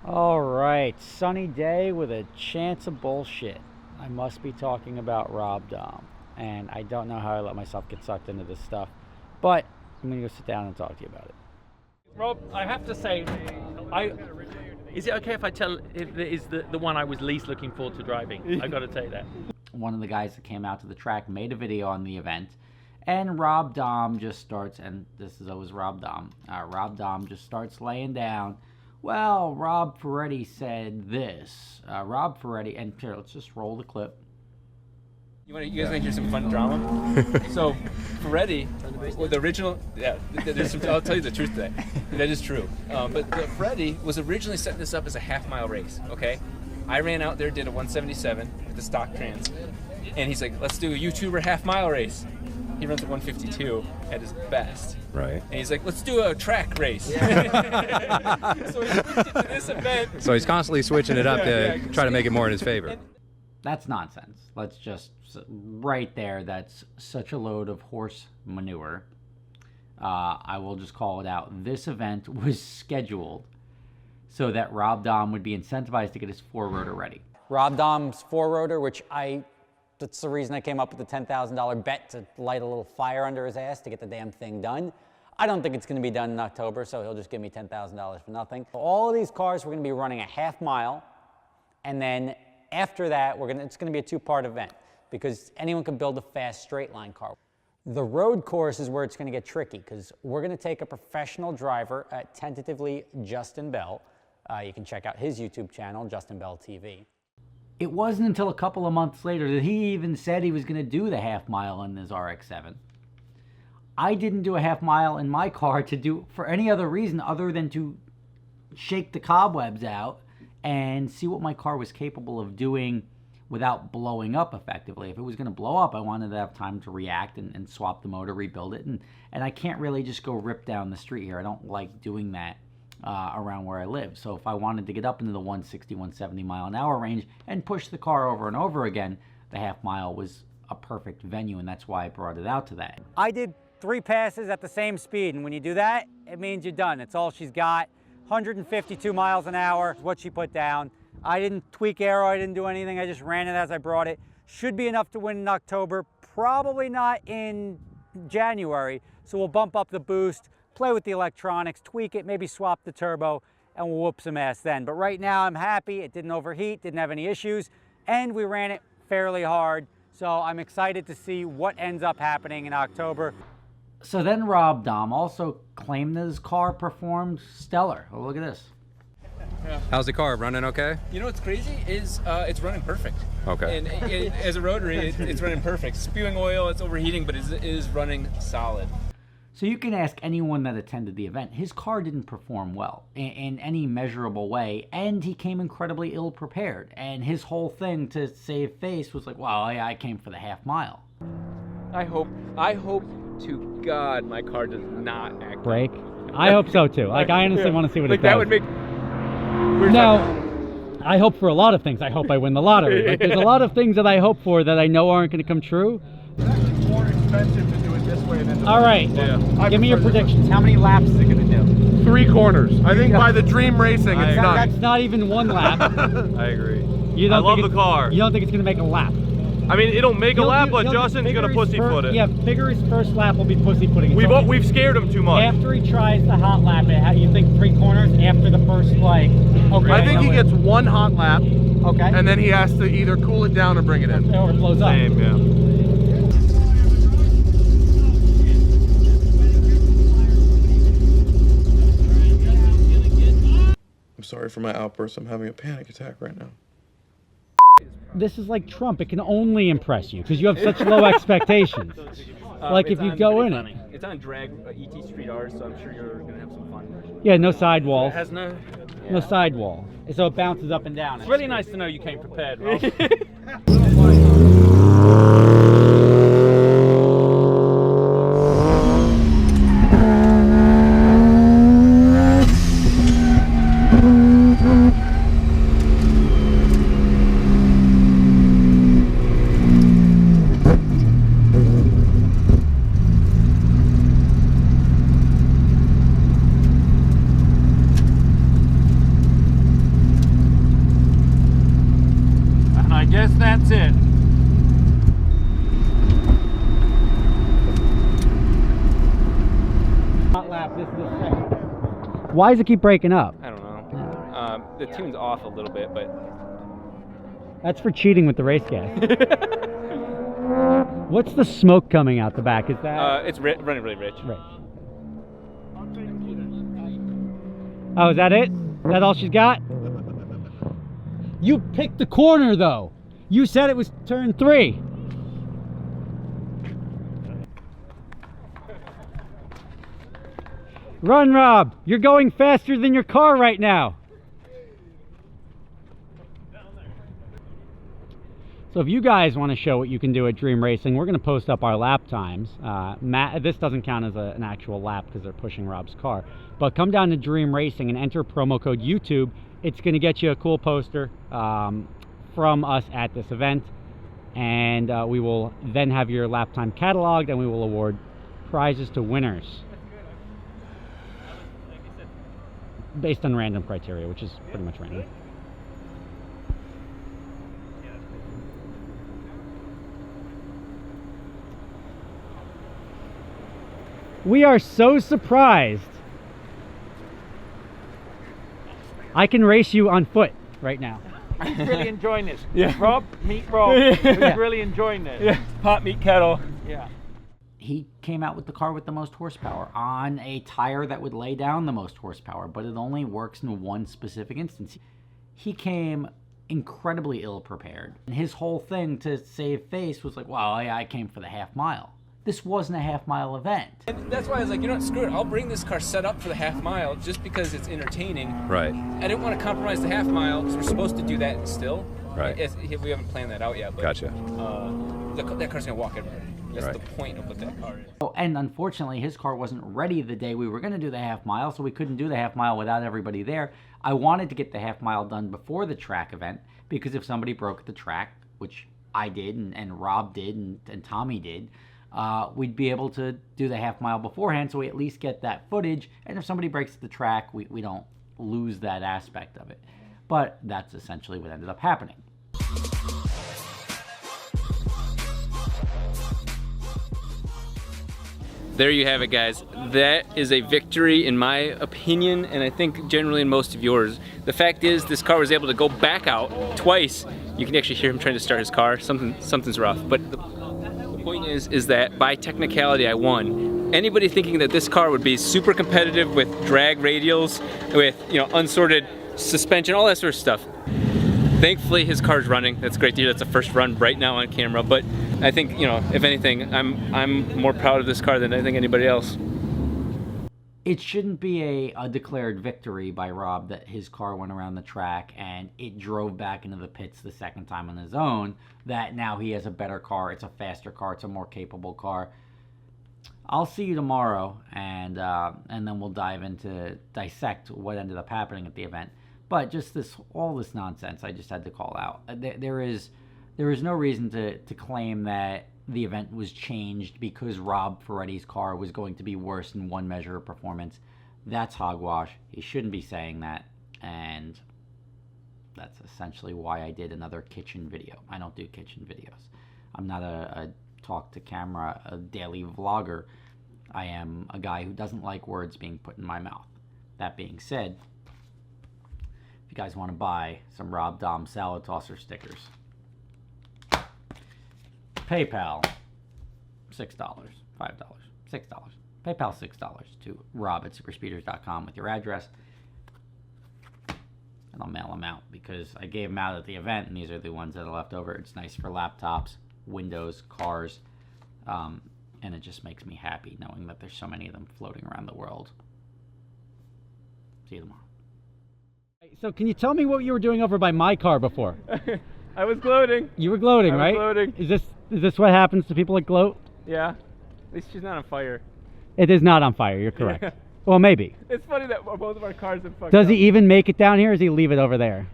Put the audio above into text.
All right, sunny day with a chance of bullshit. I must be talking about Rob Dahm, and I don't know how I let myself get sucked into this stuff, but I'm gonna go sit down and talk to you about it. Rob, I have to say, is it okay if I tell if it is the one I was least looking forward to driving? I got to tell you that. One of the guys that came out to the track made a video on the event, and Rob Dahm just starts, and this is always Rob Dahm. Rob Dahm just starts laying down. Well, Rob Ferretti said this. Rob Ferretti, and here, let's just roll the clip. You guys want to hear some fun drama? So, Ferretti, well, the original, yeah, I'll tell you the truth today. That is true. But Ferretti was originally setting this up as a half-mile race, okay? I ran out there, did a 177 with the stock trans, and he's like, let's do a YouTuber half-mile race. He runs a 152 at his best. Right. And he's like, let's do a track race. So he switched it to this event. So he's constantly switching it up to try to make it more in his favor. That's nonsense. Let's just, right there, that's such a load of horse manure. I will just call it out. This event was scheduled so that Rob Dahm would be incentivized to get his four-rotor ready. Rob Dahm's four-rotor, which that's the reason I came up with the $10,000 bet to light a little fire under his ass to get the damn thing done. I don't think it's going to be done in October, so he'll just give me $10,000 for nothing. All of these cars, we're going to be running a half mile, and then after that, it's going to be a two-part event because anyone can build a fast straight line car. The road course is where it's going to get tricky because we're going to take a professional driver, tentatively Justin Bell. You can check out his YouTube channel, Justin Bell TV. It wasn't until a couple of months later that he even said he was going to do the half mile in his Rx7. I didn't do a half mile in my car for any other reason other than to shake the cobwebs out and see what my car was capable of doing without blowing up effectively. If it was going to blow up, I wanted to have time to react and swap the motor, rebuild it. And I can't really just go rip down the street here. I don't like doing that around where I live. So if I wanted to get up into the 160, 170 mile an hour range and push the car over and over again, the half mile was a perfect venue, and that's why I brought it out to that. I did 3 passes at the same speed, and when you do that, it means you're done. It's all she's got. 152 miles an hour is what she put down. I didn't tweak aero, I didn't do anything, I just ran it as I brought it. Should be enough to win in October, probably not in January, so we'll bump up the boost, play with the electronics, tweak it, maybe swap the turbo, and we'll whoop some ass then. But right now I'm happy, it didn't overheat, didn't have any issues, and we ran it fairly hard, so I'm excited to see what ends up happening in October. So then Rob Dahm also claimed that his car performed stellar. Oh, look at this. Yeah. How's the car running? Okay. You know what's crazy is it's running perfect. Okay. And as a rotary, it's running perfect. Spewing oil, it's overheating, but it is running solid. So you can ask anyone that attended the event. His car didn't perform well in any measurable way, and he came incredibly ill-prepared. And his whole thing to save face was like, well, I came for the half mile. I hope to God my car does not act Break? I hope so too. Like, I honestly want to see what it does. That would make... No, I hope for a lot of things. I hope I win the lottery. Like, there's a lot of things that I hope for that I know aren't going to come true. It's actually more expensive to do it this way than All right, give me your predictions. How many laps is it going to do? 3 corners. I think by the Dream Racing, it's done. That's not even 1 lap. I agree. I love the car. You don't think it's going to make a lap? I mean, it'll make a lap, but Justin's going to pussyfoot it. Yeah, figure his first lap will be pussyfooting. We've scared him too much. After he tries the hot lap, you think 3 corners after the first, like... Okay, I think he gets 1 hot lap. Okay. And then he has to either cool it down or bring it in. Or it blows up. Same, yeah. I'm sorry for my outburst. I'm having a panic attack right now. This is like Trump. It can only impress you because you have such low expectations. Like if you go in it. It's on drag ET Street R, so I'm sure you're going to have some fun. Yeah, no sidewall. It has no sidewall. So it bounces up and down. It's really nice to know you came prepared, Rob. that's it. Hot lap, this is the second. Why does it keep breaking up? I don't know. The tune's off a little bit, but That's for cheating with the race gas. What's the smoke coming out the back? Is that? it's running really rich. Right. Oh, is that it? Is that all she's got? You picked the corner though. You said it was turn 3. Run, Rob. You're going faster than your car right now. So if you guys want to show what you can do at Dream Racing, we're going to post up our lap times. This doesn't count as an actual lap because they're pushing Rob's car. But come down to Dream Racing and enter promo code YouTube. It's going to get you a cool poster from us at this event. And we will then have your lap time cataloged and we will award prizes to winners. Based on random criteria, which is pretty much random. We are so surprised. I can race you on foot right now. He's really enjoying this. Yeah. Rob, meet Rob. He's really enjoying this. Yeah, pot, meat, kettle. Yeah. He came out with the car with the most horsepower on a tire that would lay down the most horsepower, but it only works in one specific instance. He came incredibly ill prepared. And his whole thing to save face was like, well, I came for the half mile. This wasn't a half mile event. And that's why I was like, you know what, screw it. I'll bring this car set up for the half mile just because it's entertaining. Right. I didn't want to compromise the half mile because we're supposed to do that still. Right. We haven't planned that out yet. But, Gotcha. that car's going to walk everywhere. That's Right. the point of what that car is. Oh, and unfortunately, his car wasn't ready the day we were going to do the half mile, so we couldn't do the half mile without everybody there. I wanted to get the half mile done before the track event because if somebody broke at the track, which I did and Rob did and Tommy did, we'd be able to do the half mile beforehand, so we at least get that footage. And if somebody breaks the track, we don't lose that aspect of it. But that's essentially what ended up happening. There you have it, guys. That is a victory in my opinion, and I think generally in most of yours. The fact is, this car was able to go back out twice. You can actually hear him trying to start his car. Something's rough. But the point is that by technicality, I won. Anybody thinking that this car would be super competitive with drag radials, with unsorted suspension, all that sort of stuff. Thankfully, his car's running. That's great to hear. That's the first run right now on camera. But I think, if anything, I'm more proud of this car than I think anybody else. It shouldn't be a declared victory by Rob that his car went around the track and it drove back into the pits the second time on his own, that now he has a better car, it's a faster car, it's a more capable car. I'll see you tomorrow, and then we'll dive into dissect what ended up happening at the event. But just all this nonsense, I just had to call out. There is no reason to claim that the event was changed because Rob Ferretti's car was going to be worse in one measure of performance. That's hogwash. He shouldn't be saying that, and that's essentially why I did another kitchen video. I don't do kitchen videos. I'm not a talk to camera, a daily vlogger. I am a guy who doesn't like words being put in my mouth. That being said, if you guys want to buy some Rob Dahm salad tosser stickers, PayPal, $6, $5, $6. PayPal $6 to rob@superspeeders.com with your address, and I'll mail them out because I gave them out at the event, and these are the ones that are left over. It's nice for laptops, windows, cars, and it just makes me happy knowing that there's so many of them floating around the world. See you tomorrow. So can you tell me what you were doing over by my car before? I was gloating. You were gloating, right? Gloating. Is this what happens to people that gloat? Yeah. At least she's not on fire. It is not on fire, you're correct. Yeah. Well, maybe. It's funny that both of our cars have fucked Does up. he even make it down here, or does he leave it over there?